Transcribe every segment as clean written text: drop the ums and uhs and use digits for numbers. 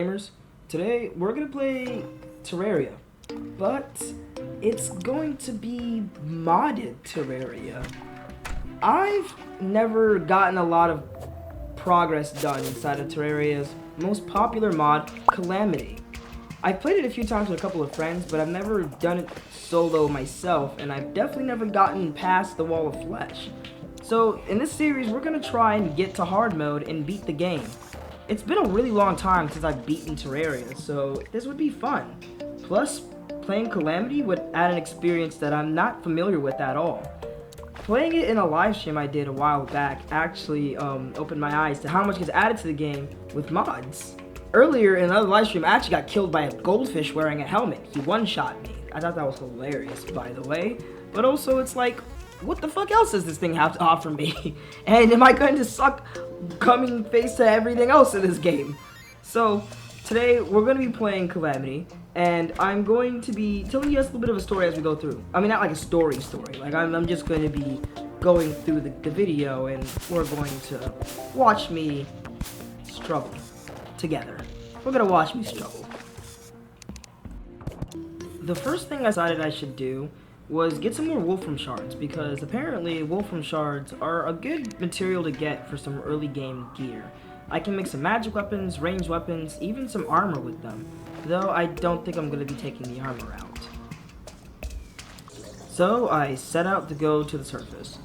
Gamers, today we're gonna play Terraria, but it's going to be modded Terraria. I've never gotten a lot of progress done inside of Terraria's most popular mod, Calamity. I've played it a few times with a couple of friends, but I've never done it solo myself, and I've definitely never gotten past the wall of flesh. So in this series, we're gonna try and get to hard mode and beat the game. It's been a really long time since I've beaten Terraria, so this would be fun. Plus, playing Calamity would add an experience that I'm not familiar with at all. Playing it in a live stream I did a while back actually opened my eyes to how much gets added to the game with mods. Earlier in another live stream, I actually got killed by a goldfish wearing a helmet. He one-shot me. I thought that was hilarious, by the way. But also, it's like, what the fuck else does this thing have to offer me? And am I going to suck coming face to everything else in this game? So today we're going to be playing Calamity, and I'm going to be telling you guys a little bit of a story as we go through. I mean, not like a story, like I'm just going to be going through the video, and we're going to watch me struggle together. We're going to watch me struggle. The first thing I decided I should do was get some more wulfrum shards, because apparently wulfrum shards are a good material to get for some early game gear. I can make some magic weapons, ranged weapons, even some armor with them, though I don't think I'm going to be taking the armor out. So I set out to go to the surface,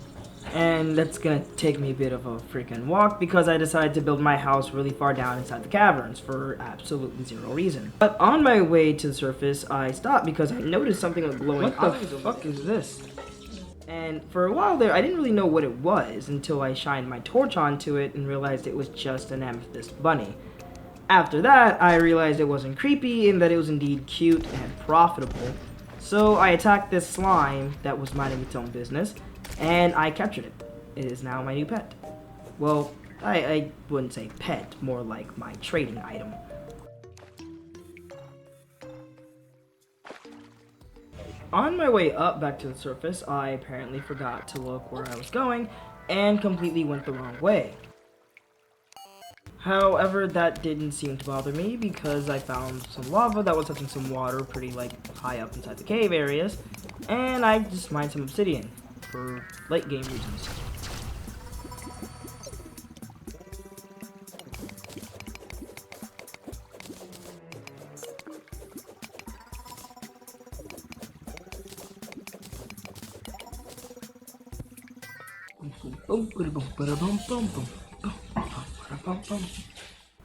and that's going to take me a bit of a freaking walk because I decided to build my house really far down inside the caverns for absolutely zero reason. But on my way to the surface, I stopped because I noticed something was glowing. What the fuck is this? And for a while there, I didn't really know what it was until I shined my torch onto it and realized it was just an amethyst bunny. After that, I realized it wasn't creepy and that it was indeed cute and profitable. So I attacked this slime that was minding its own business, and I captured it. It is now my new pet. Well, I wouldn't say pet, more like my trading item. On my way up back to the surface, I apparently forgot to look where I was going and completely went the wrong way. However, that didn't seem to bother me because I found some lava that was touching some water pretty high up inside the cave areas, and I just mined some obsidian for late game reasons.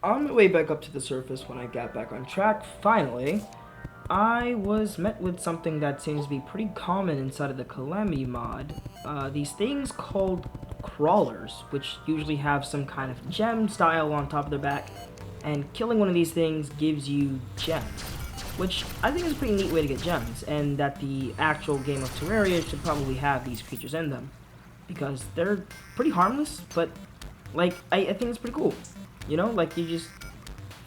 On my way back up to the surface, when I got back on track, finally, I was met with something that seems to be pretty common inside of the Calamity mod. These things called crawlers, which usually have some kind of gem style on top of their back, and killing one of these things gives you gems, which I think is a pretty neat way to get gems, and that the actual game of Terraria should probably have these creatures in them, because they're pretty harmless, but I think it's pretty cool. You know, you just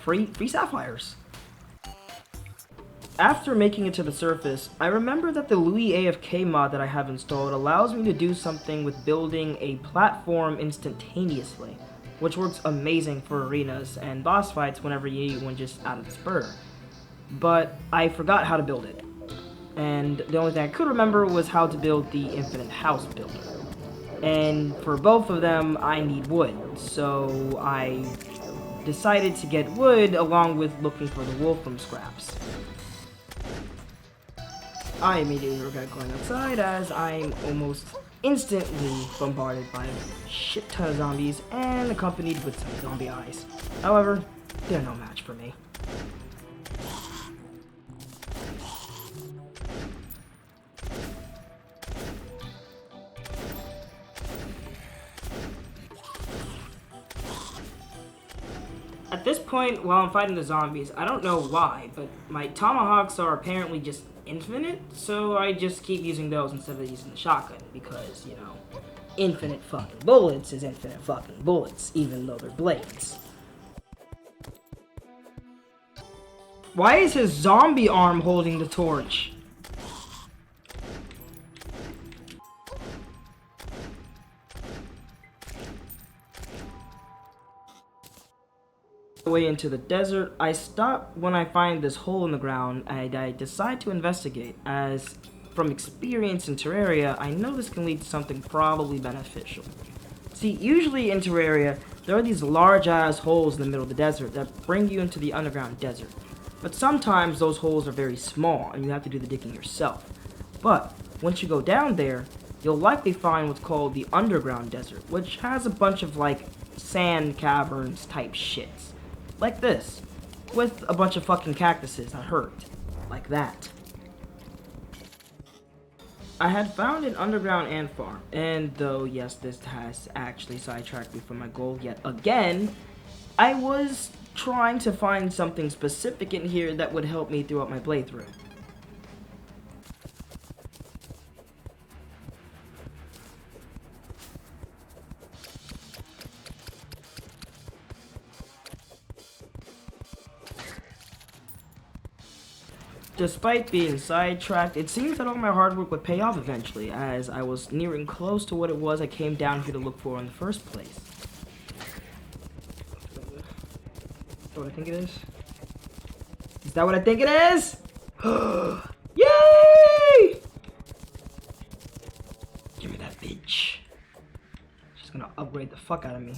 free sapphires. After making it to the surface, I remember that the LuiAFK mod that I have installed allows me to do something with building a platform instantaneously, which works amazing for arenas and boss fights whenever you need one just out of the spur. But I forgot how to build it, and the only thing I could remember was how to build the infinite house builder. And for both of them, I need wood, so I decided to get wood along with looking for the wulfrum scraps. I immediately regret going outside as I'm almost instantly bombarded by a shit ton of zombies and accompanied with some zombie eyes. However, they're no match for me. At this point, while I'm fighting the zombies, I don't know why, but my tomahawks are apparently just infinite, so I just keep using those instead of using the shotgun, because, you know, infinite fucking bullets is infinite fucking bullets, even though they're blades. Why is his zombie arm holding the torch? way into the desert, I stop when I find this hole in the ground, and I decide to investigate, as from experience in Terraria, I know this can lead to something probably beneficial. See, usually in Terraria, there are these large-ass holes in the middle of the desert that bring you into the underground desert. But sometimes those holes are very small, and you have to do the digging yourself. But once you go down there, you'll likely find what's called the underground desert, which has a bunch of, like, sand caverns type shits. Like this. With a bunch of fucking cactuses that hurt. Like that. I had found an underground ant farm, and though, yes, this has actually sidetracked me from my goal yet again, I was trying to find something specific in here that would help me throughout my playthrough. Despite being sidetracked, it seems that all my hard work would pay off eventually, as I was nearing close to what it was I came down here to look for in the first place. Is that what I think it is? Is that what I think it is? Yay! Give me that bitch. She's gonna upgrade the fuck out of me.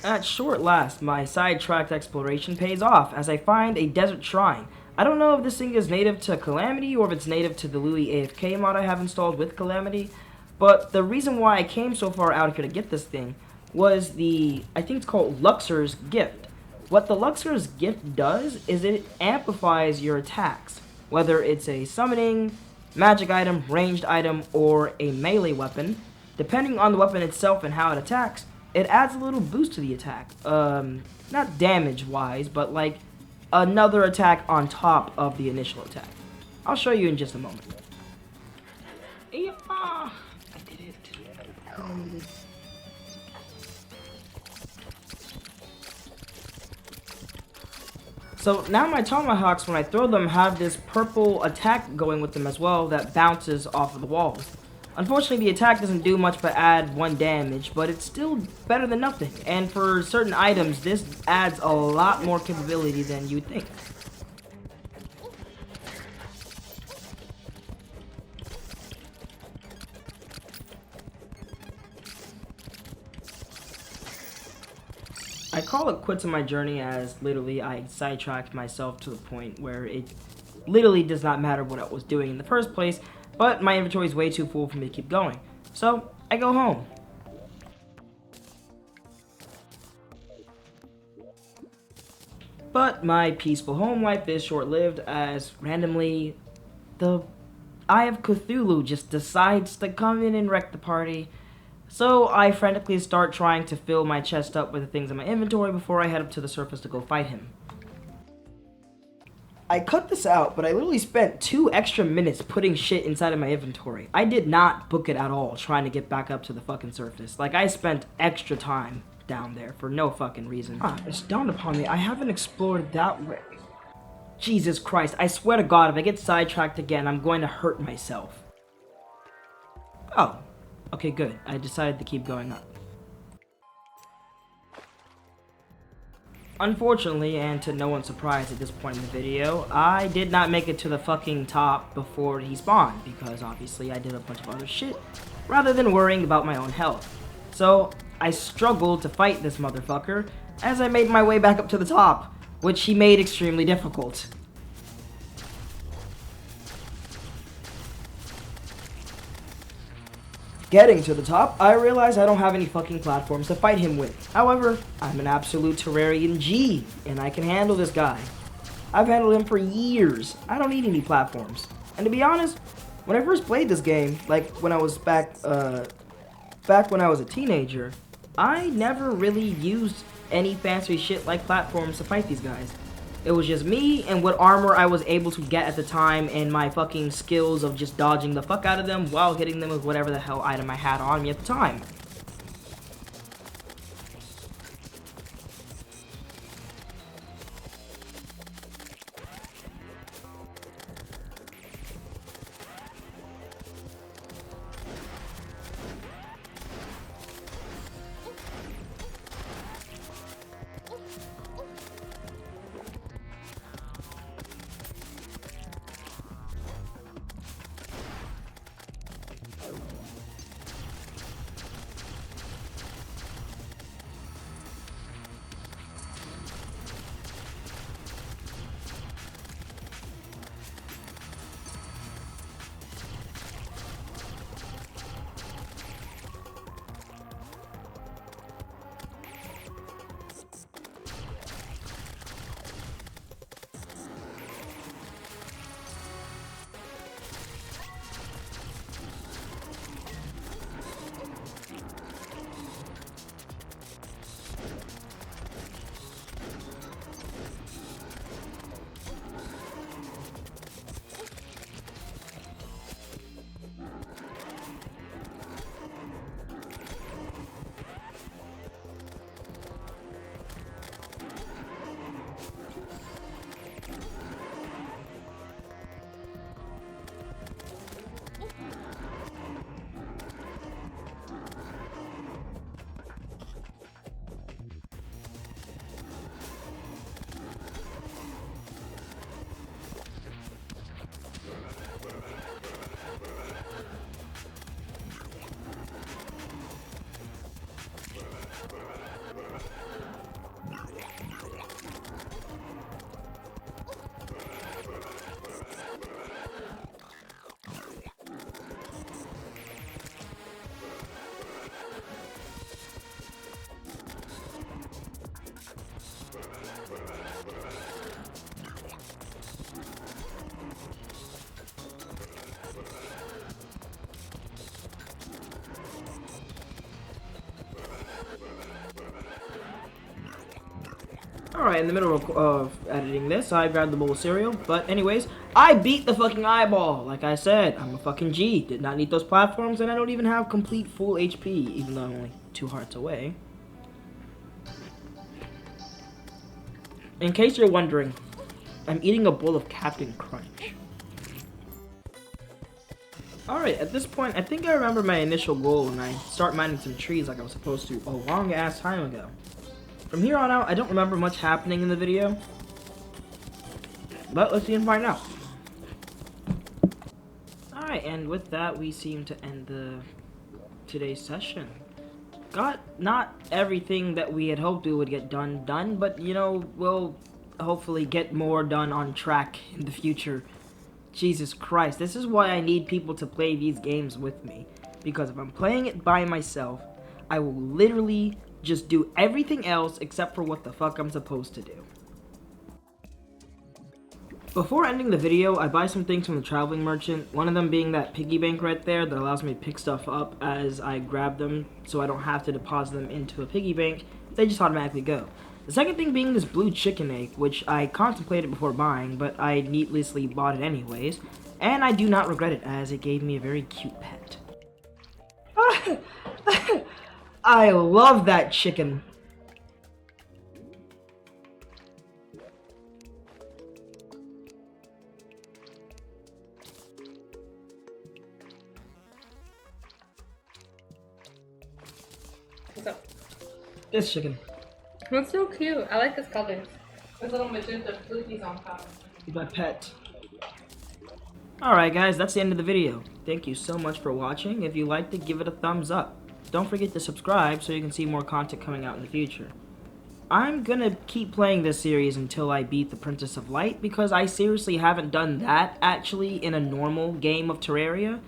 At short last, my sidetracked exploration pays off as I find a desert shrine. I don't know if this thing is native to Calamity or if it's native to the LuiAFK mod I have installed with Calamity, but the reason why I came so far out here to get this thing was I think it's called Luxor's Gift. What the Luxor's Gift does is it amplifies your attacks, whether it's a summoning, magic item, ranged item, or a melee weapon. Depending on the weapon itself and how it attacks, it adds a little boost to the attack. Not damage-wise, but like another attack on top of the initial attack. I'll show you in just a moment. Yeah, I did it. So now my tomahawks, when I throw them, have this purple attack going with them as well that bounces off of the walls. Unfortunately, the attack doesn't do much but add 1 damage, but it's still better than nothing. And for certain items, this adds a lot more capability than you'd think. I call it quits on my journey as literally I sidetracked myself to the point where it literally does not matter what I was doing in the first place. But my inventory is way too full for me to keep going. So, I go home. But my peaceful home life is short-lived as randomly the Eye of Cthulhu just decides to come in and wreck the party. So I frantically start trying to fill my chest up with the things in my inventory before I head up to the surface to go fight him. I cut this out, but I literally spent 2 extra minutes putting shit inside of my inventory. I did not book it at all trying to get back up to the fucking surface. Like, I spent extra time down there for no fucking reason. It's dawned upon me, I haven't explored that way. Jesus Christ, I swear to God, if I get sidetracked again, I'm going to hurt myself. Oh, okay, good. I decided to keep going up. Unfortunately, and to no one's surprise at this point in the video, I did not make it to the fucking top before he spawned, because obviously I did a bunch of other shit, rather than worrying about my own health. So, I struggled to fight this motherfucker as I made my way back up to the top, which he made extremely difficult. Getting to the top, I realize I don't have any fucking platforms to fight him with. However, I'm an absolute Terrarian G, and I can handle this guy. I've handled him for years. I don't need any platforms. And to be honest, when I first played this game, like when I was back when I was a teenager, I never really used any fancy shit like platforms to fight these guys. It was just me and what armor I was able to get at the time and my fucking skills of just dodging the fuck out of them while hitting them with whatever the hell item I had on me at the time. Alright, in the middle of editing this, I grabbed the bowl of cereal. But anyways, I beat the fucking eyeball. Like I said, I'm a fucking G. Did not need those platforms, and I don't even have complete full HP, even though I'm only 2 hearts away. In case you're wondering, I'm eating a bowl of Captain Crunch. Alright, at this point, I think I remember my initial goal when I start mining some trees like I was supposed to a long ass time ago. From here on out, I don't remember much happening in the video, but let's see and find out. Alright, and with that, we seem to end today's session. Got not everything that we had hoped we would get done, but you know, we'll hopefully get more done on track in the future. Jesus Christ, this is why I need people to play these games with me, because if I'm playing it by myself, I will literally just do everything else except for what the fuck I'm supposed to do. Before ending the video, I buy some things from the traveling merchant, one of them being that piggy bank right there that allows me to pick stuff up as I grab them, so I don't have to deposit them into a piggy bank, they just automatically go. The second thing being this blue chicken egg, which I contemplated before buying, but I needlessly bought it anyways, and I do not regret it as it gave me a very cute pet. I love that chicken. What's up? This chicken. That's so cute. I like this color. With little magenta floopies on top. My pet. Alright guys, that's the end of the video. Thank you so much for watching. If you liked it, give it a thumbs up. Don't forget to subscribe so you can see more content coming out in the future. I'm gonna keep playing this series until I beat the Princess of Light, because I seriously haven't done that actually in a normal game of Terraria,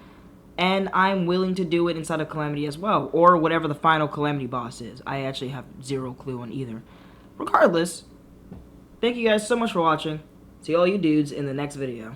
and I'm willing to do it inside of Calamity as well, or whatever the final Calamity boss is. I actually have zero clue on either. Regardless, thank you guys so much for watching. See all you dudes in the next video.